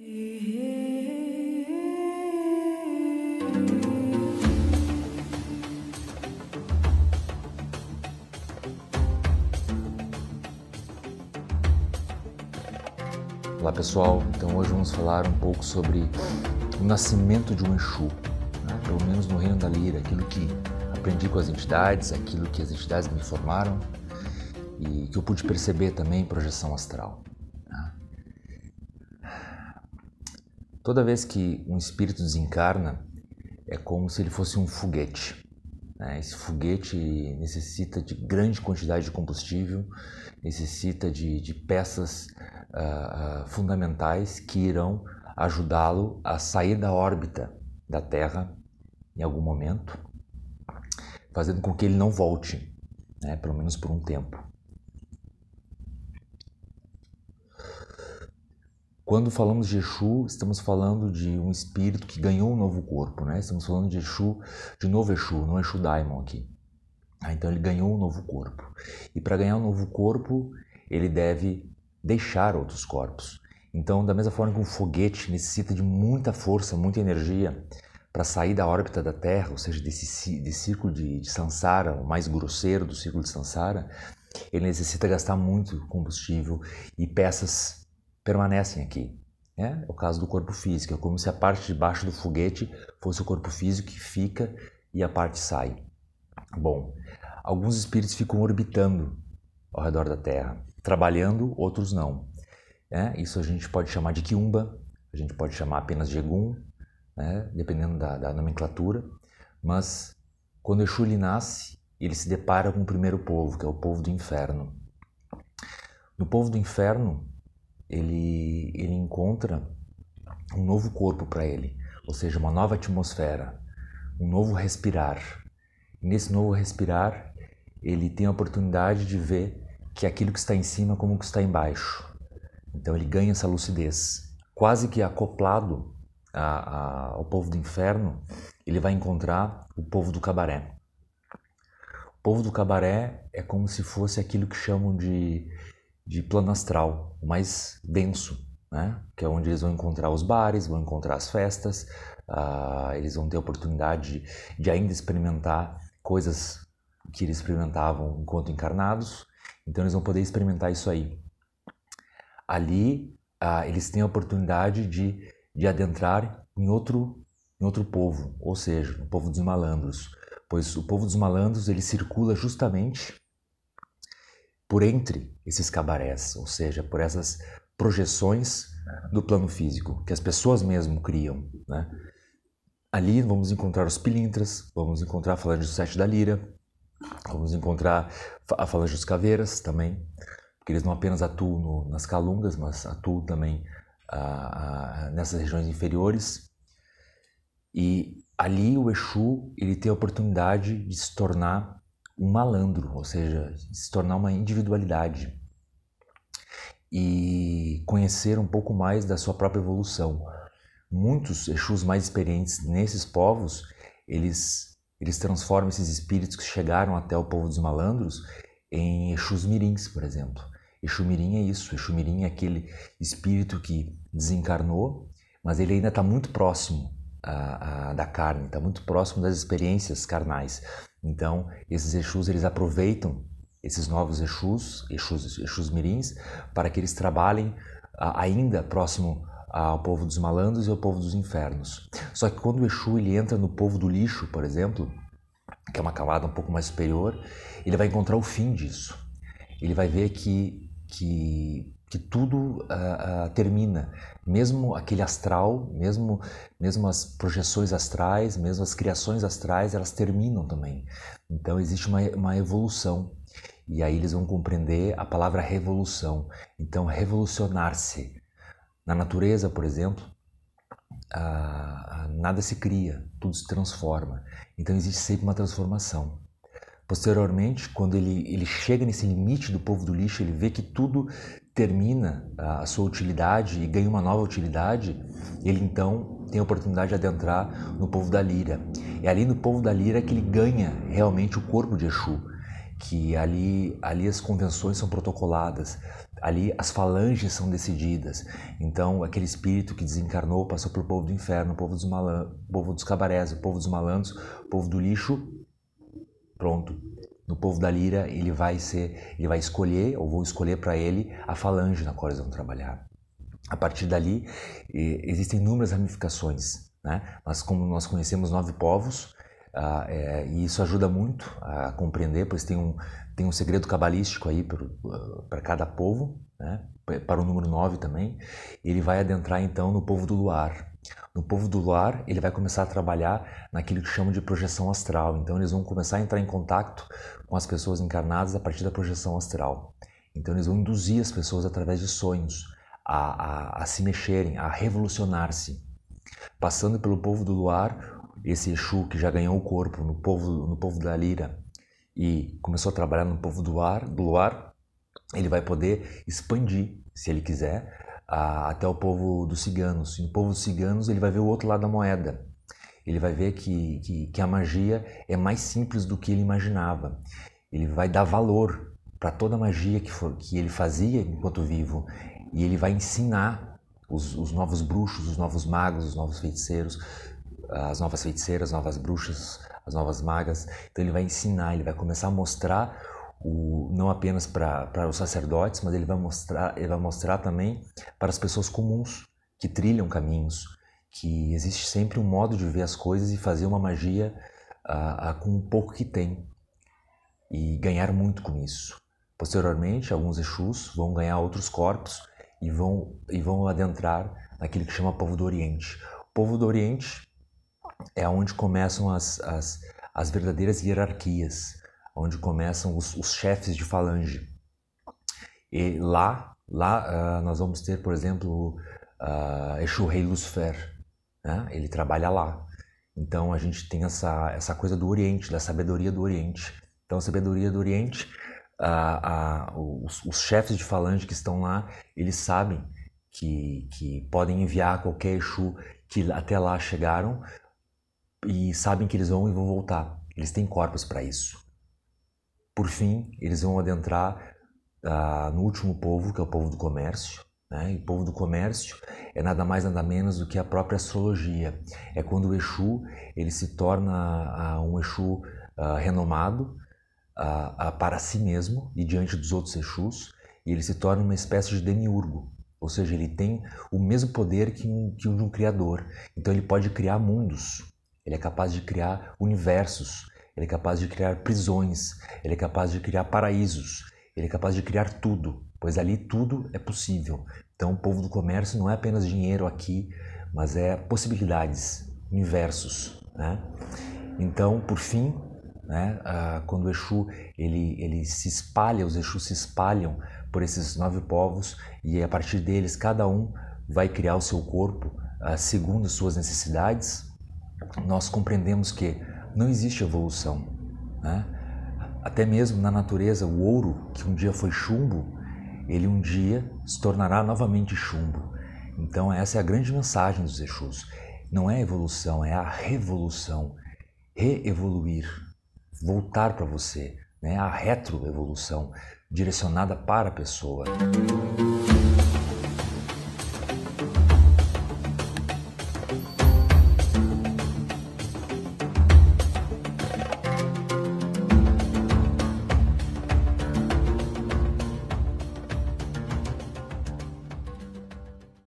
Olá pessoal, então hoje vamos falar um pouco sobre o nascimento de um Exu, né? Pelo menos no reino da Lira, aquilo que aprendi com as entidades, aquilo que as entidades me informaram e que eu pude perceber também em projeção astral. Né? Toda vez que um espírito desencarna, é como se ele fosse um foguete. Né? Esse foguete necessita de grande quantidade de combustível, necessita de peças fundamentais que irão ajudá-lo a sair da órbita da Terra em algum momento, fazendo com que ele não volte, né? Pelo menos por um tempo. Quando falamos de Exu, estamos falando de um espírito que ganhou um novo corpo, né? Estamos falando de Exu, de novo Exu, não Exu Daimon aqui. Então ele ganhou um novo corpo. E para ganhar um novo corpo, ele deve deixar outros corpos. Então, da mesma forma que um foguete necessita de muita força, muita energia para sair da órbita da Terra, ou seja, desse círculo de Sansara, o mais grosseiro do círculo de Sansara, ele necessita gastar muito combustível e peças permanecem aqui. É o caso do corpo físico, é como se a parte de baixo do foguete fosse o corpo físico que fica e a parte sai. Bom, alguns espíritos ficam orbitando ao redor da Terra, trabalhando, outros não. Isso a gente pode chamar de quiumba, a gente pode chamar apenas de egum, né? Dependendo da nomenclatura, mas quando Exu ele nasce, ele se depara com o primeiro povo, que é o povo do inferno. No povo do inferno, ele encontra um novo corpo para ele, ou seja, uma nova atmosfera, um novo respirar. E nesse novo respirar, ele tem a oportunidade de ver que aquilo que está em cima como que está embaixo. Então ele ganha essa lucidez. Quase que acoplado ao povo do inferno, ele vai encontrar o povo do cabaré. O povo do cabaré é como se fosse aquilo que chamam de plano astral, o mais denso, né? Que é onde eles vão encontrar os bares, vão encontrar as festas, eles vão ter a oportunidade de ainda experimentar coisas que eles experimentavam enquanto encarnados, então eles vão poder experimentar isso aí. Ali, eles têm a oportunidade de adentrar em outro povo, ou seja, o povo dos malandros, pois o povo dos malandros ele circula justamente por entre esses cabarés, ou seja, por essas projeções do plano físico, que as pessoas mesmo criam, né? Ali vamos encontrar os pilintras, vamos encontrar a falange do Sete da Lira, vamos encontrar a falange dos caveiras também, porque eles não apenas atuam nas calungas, mas atuam também nessas regiões inferiores. E ali o Exu ele tem a oportunidade de se tornar um malandro, ou seja, se tornar uma individualidade e conhecer um pouco mais da sua própria evolução. Muitos Exus mais experientes nesses povos, eles transformam esses espíritos que chegaram até o povo dos malandros em Exus mirins, por exemplo. Exu mirim é isso, Exu mirim é aquele espírito que desencarnou, mas ele ainda está muito próximo da carne, está muito próximo das experiências carnais. Então, esses Exus, eles aproveitam esses novos Exus mirins, para que eles trabalhem ainda próximo ao povo dos malandros e ao povo dos infernos. Só que quando o Exu ele entra no povo do lixo, por exemplo, que é uma camada um pouco mais superior, ele vai encontrar o fim disso. Ele vai ver que tudo termina, mesmo aquele astral, mesmo as projeções astrais, mesmo as criações astrais, elas terminam também. Então existe uma evolução, e aí eles vão compreender a palavra revolução. Então revolucionar-se. Na natureza, por exemplo, nada se cria, tudo se transforma. Então existe sempre uma transformação. Posteriormente, quando ele chega nesse limite do povo do lixo, ele vê que tudo termina a sua utilidade e ganha uma nova utilidade, ele então tem a oportunidade de adentrar no povo da Lira. É ali no povo da Lira que ele ganha realmente o corpo de Exu, que ali as convenções são protocoladas ali as falanges são decididas. Então, aquele espírito que desencarnou passou pelo povo do inferno, o povo dos cabarés, o povo dos malandros, o povo do lixo. Pronto. No povo da lira, ele vai escolher, ou vou escolher para ele, a falange na qual eles vão trabalhar. A partir dali, existem inúmeras ramificações, né? Mas como nós conhecemos 9 povos, e isso ajuda muito a compreender, pois tem um segredo cabalístico aí para cada povo, né? Para o número 9 também. Ele vai adentrar então no povo do luar. No povo do luar, ele vai começar a trabalhar naquilo que chamam de projeção astral. Então eles vão começar a entrar em contato com as pessoas encarnadas a partir da projeção astral. Então eles vão induzir as pessoas através de sonhos a se mexerem, a revolucionar-se. Passando pelo povo do luar, esse Exu que já ganhou o corpo no povo da lira e começou a trabalhar no povo do luar, ele vai poder expandir, se ele quiser, até o povo dos ciganos. E no povo dos ciganos ele vai ver o outro lado da moeda. Ele vai ver que a magia é mais simples do que ele imaginava. Ele vai dar valor para toda a magia que ele fazia enquanto vivo. E ele vai ensinar os novos bruxos, os novos magos, os novos feiticeiros, as novas feiticeiras, as novas bruxas, as novas magas. Então ele vai ensinar, ele vai começar a mostrar, não apenas para os sacerdotes, mas ele vai mostrar também para as pessoas comuns que trilham caminhos, que existe sempre um modo de ver as coisas e fazer uma magia com o pouco que tem e ganhar muito com isso. Posteriormente, alguns Exus vão ganhar outros corpos e vão adentrar naquilo que chama povo do Oriente. O povo do Oriente é onde começam as verdadeiras hierarquias, onde começam os chefes de falange. E lá nós vamos ter, por exemplo, Exu Rei Lucifer, né? Ele trabalha lá. Então a gente tem essa coisa do Oriente, da sabedoria do Oriente. Então a sabedoria do Oriente, os chefes de falange que estão lá, eles sabem que podem enviar qualquer Exu que até lá chegaram e sabem que eles vão voltar. Eles têm corpos para isso. Por fim, eles vão adentrar no último povo, que é o povo do comércio, né? E o povo do comércio é nada mais nada menos do que a própria astrologia. É quando o Exu ele se torna um Exu renomado para si mesmo e diante dos outros Exus, e ele se torna uma espécie de demiurgo, ou seja, ele tem o mesmo poder que um criador. Então ele pode criar mundos, ele é capaz de criar universos, ele é capaz de criar prisões, ele é capaz de criar paraísos, ele é capaz de criar tudo, pois ali tudo é possível. Então o povo do comércio não é apenas dinheiro aqui, mas é possibilidades, universos, né? Então, por fim, né, quando o Exu ele se espalha, os Exus se espalham por esses 9 povos e a partir deles cada um vai criar o seu corpo segundo as suas necessidades, nós compreendemos que não existe evolução, né? Até mesmo na natureza, o ouro, que um dia foi chumbo, ele um dia se tornará novamente chumbo. Então essa é a grande mensagem dos Exus. Não é evolução, é a revolução. Reevoluir, voltar para você, né? A retroevolução, direcionada para a pessoa.